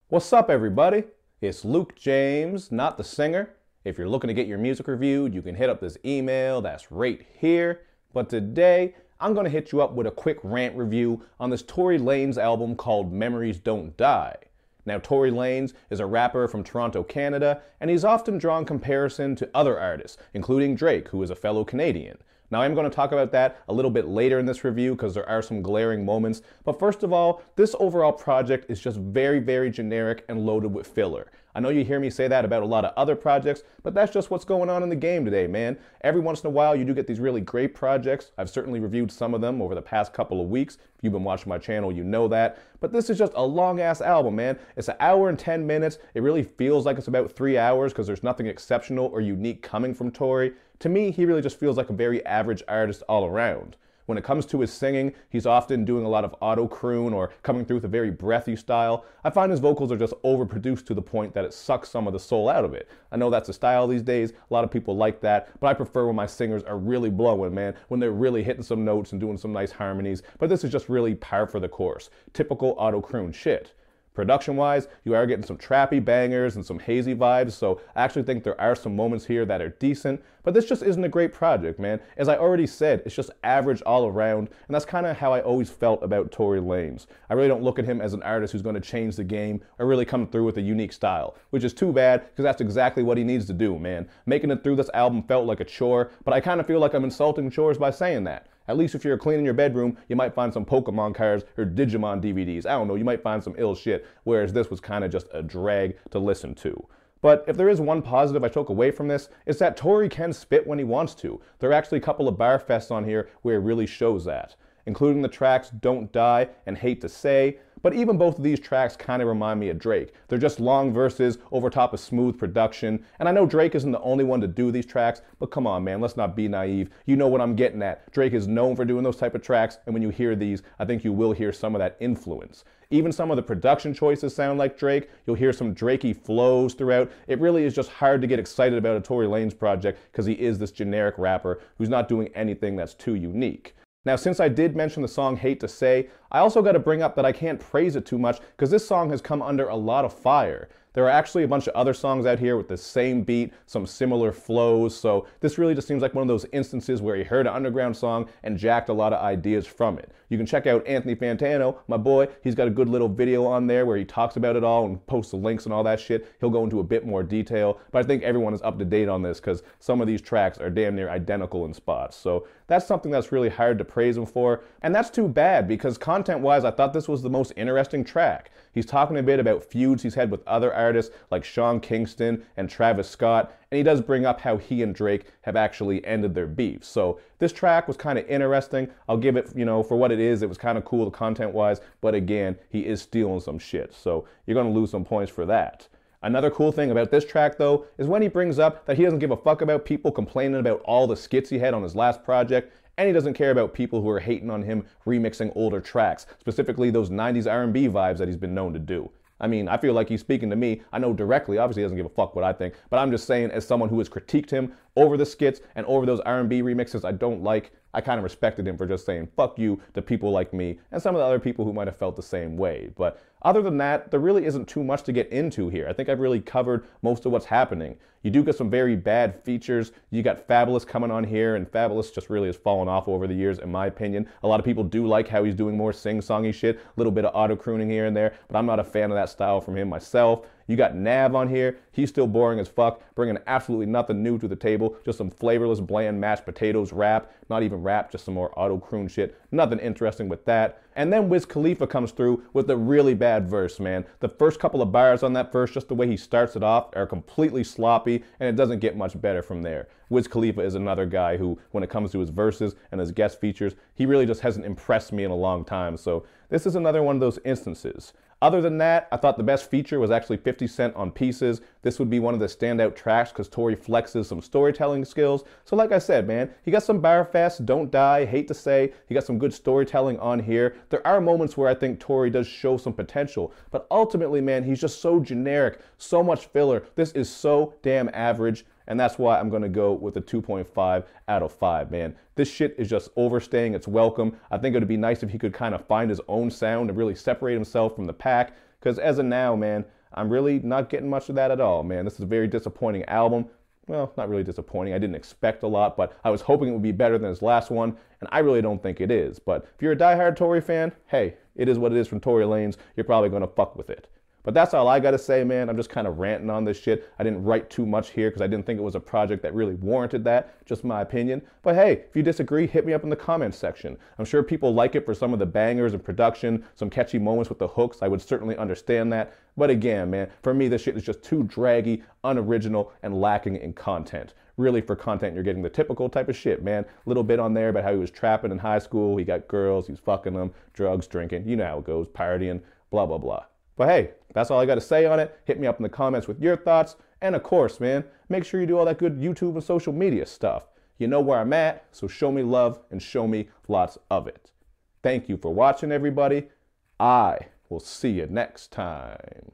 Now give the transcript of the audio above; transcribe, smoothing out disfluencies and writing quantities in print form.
What's up, everybody? It's Luke James, not the singer. If you're looking to get your music reviewed, you can hit up this email that's right here. But today, I'm going to hit you up with a quick rant review on this Tory Lanez album called Memories Don't Die. Now, Tory Lanez is a rapper from Toronto, Canada, and he's often drawn comparison to other artists, including Drake, who is a fellow Canadian. Now, I'm going to talk about that a little bit later in this review because there are some glaring moments. But first of all, this overall project is just very, very generic and loaded with filler. I know you hear me say that about a lot of other projects, but that's just what's going on in the game today, man. Every once in a while, you do get these really great projects. I've certainly reviewed some of them over the past couple of weeks. If you've been watching my channel, you know that. But this is just a long-ass album, man. It's an hour and 10 minutes. It really feels like it's about 3 hours because there's nothing exceptional or unique coming from Tory. To me, he really just feels like a very average artist all around. When it comes to his singing, he's often doing a lot of auto-croon or coming through with a very breathy style. I find his vocals are just overproduced to the point that it sucks some of the soul out of it. I know that's a style these days, a lot of people like that, but I prefer when my singers are really blowing, man, when they're really hitting some notes and doing some nice harmonies, but this is just really par for the course. Typical auto-croon shit. Production-wise, you are getting some trappy bangers and some hazy vibes, so I actually think there are some moments here that are decent, but this just isn't a great project, man. As I already said, it's just average all around, and that's kind of how I always felt about Tory Lanez. I really don't look at him as an artist who's going to change the game or really come through with a unique style, which is too bad, because that's exactly what he needs to do, man. Making it through this album felt like a chore, but I kind of feel like I'm insulting chores by saying that. At least if you're cleaning your bedroom, you might find some Pokemon cards or Digimon DVDs. I don't know, you might find some ill shit, whereas this was kind of just a drag to listen to. But if there is one positive I took away from this, it's that Tory can spit when he wants to. There are actually a couple of bar fests on here where it really shows that, including the tracks Don't Die and Hate to Say. But even both of these tracks kind of remind me of Drake. They're just long verses over top of smooth production. And I know Drake isn't the only one to do these tracks, but come on, man, let's not be naive. You know what I'm getting at. Drake is known for doing those type of tracks, and when you hear these, I think you will hear some of that influence. Even some of the production choices sound like Drake. You'll hear some Drakey flows throughout. It really is just hard to get excited about a Tory Lanez project because he is this generic rapper who's not doing anything that's too unique. Now, since I did mention the song Hate to Say, I also got to bring up that I can't praise it too much because this song has come under a lot of fire. There are actually a bunch of other songs out here with the same beat, some similar flows, so this really just seems like one of those instances where he heard an underground song and jacked a lot of ideas from it. You can check out Anthony Fantano, my boy. He's got a good little video on there where he talks about it all and posts the links and all that shit. He'll go into a bit more detail, but I think everyone is up to date on this because some of these tracks are damn near identical in spots. So that's something that's really hard to praise him for, and that's too bad because content-wise, I thought this was the most interesting track. He's talking a bit about feuds he's had with other artists like Sean Kingston and Travis Scott, and he does bring up how he and Drake have actually ended their beef. So this track was kind of interesting. I'll give it, for what it is. It was kind of cool content-wise, but again, he is stealing some shit, so you're going to lose some points for that. Another cool thing about this track, though, is when he brings up that he doesn't give a fuck about people complaining about all the skits he had on his last project, and he doesn't care about people who are hating on him remixing older tracks, specifically those 90s R&B vibes that he's been known to do. I mean, I feel like he's speaking to me. I know directly, obviously he doesn't give a fuck what I think, but I'm just saying as someone who has critiqued him over the skits and over those R&B remixes I don't like, I kind of respected him for just saying fuck you to people like me and some of the other people who might have felt the same way. But other than that, there really isn't too much to get into here. I think I've really covered most of what's happening. You do get some very bad features. You got Fabulous coming on here, and Fabulous just really has fallen off over the years, in my opinion. A lot of people do like how he's doing more sing-songy shit, a little bit of auto-crooning here and there, but I'm not a fan of that style from him myself. You got Nav on here. He's still boring as fuck, bringing absolutely nothing new to the table. Just some flavorless, bland mashed potatoes rap. Not even rap, just some more auto-croon shit. Nothing interesting with that. And then Wiz Khalifa comes through with a really bad verse, man. The first couple of bars on that verse, just the way he starts it off, are completely sloppy, and it doesn't get much better from there. Wiz Khalifa is another guy who, when it comes to his verses and his guest features, he really just hasn't impressed me in a long time. So this is another one of those instances. Other than that, I thought the best feature was actually 50 Cent on Pieces. This would be one of the standout tracks because Tory flexes some storytelling skills. So like I said, man, he got some bar fests, Don't Die, Hate to Say. He got some good storytelling on here. There are moments where I think Tory does show some potential, but ultimately, man, he's just so generic, so much filler. This is so damn average. And that's why I'm going to go with a 2.5 out of 5, man. This shit is just overstaying its welcome. I think it would be nice if he could kind of find his own sound and really separate himself from the pack, Because as of now, man, I'm really not getting much of that at all, man. This is a very disappointing album. Well, not really disappointing. I didn't expect a lot, but I was hoping it would be better than his last one, and I really don't think it is. But if you're a diehard Tory fan, hey, it is what it is from Tory Lanez. You're probably going to fuck with it. But that's all I got to say, man. I'm just kind of ranting on this shit. I didn't write too much here because I didn't think it was a project that really warranted that. Just my opinion. But hey, if you disagree, hit me up in the comments section. I'm sure people like it for some of the bangers and production, some catchy moments with the hooks. I would certainly understand that. But again, man, for me, this shit is just too draggy, unoriginal, and lacking in content. Really, for content, you're getting the typical type of shit, man. Little bit on there about how he was trapping in high school. He got girls, he's fucking them, drugs, drinking. You know how it goes, partying, blah, blah, blah. But hey, that's all I got to say on it. Hit me up in the comments with your thoughts. And of course, man, make sure you do all that good YouTube and social media stuff. You know where I'm at, so show me love and show me lots of it. Thank you for watching, everybody. I will see you next time.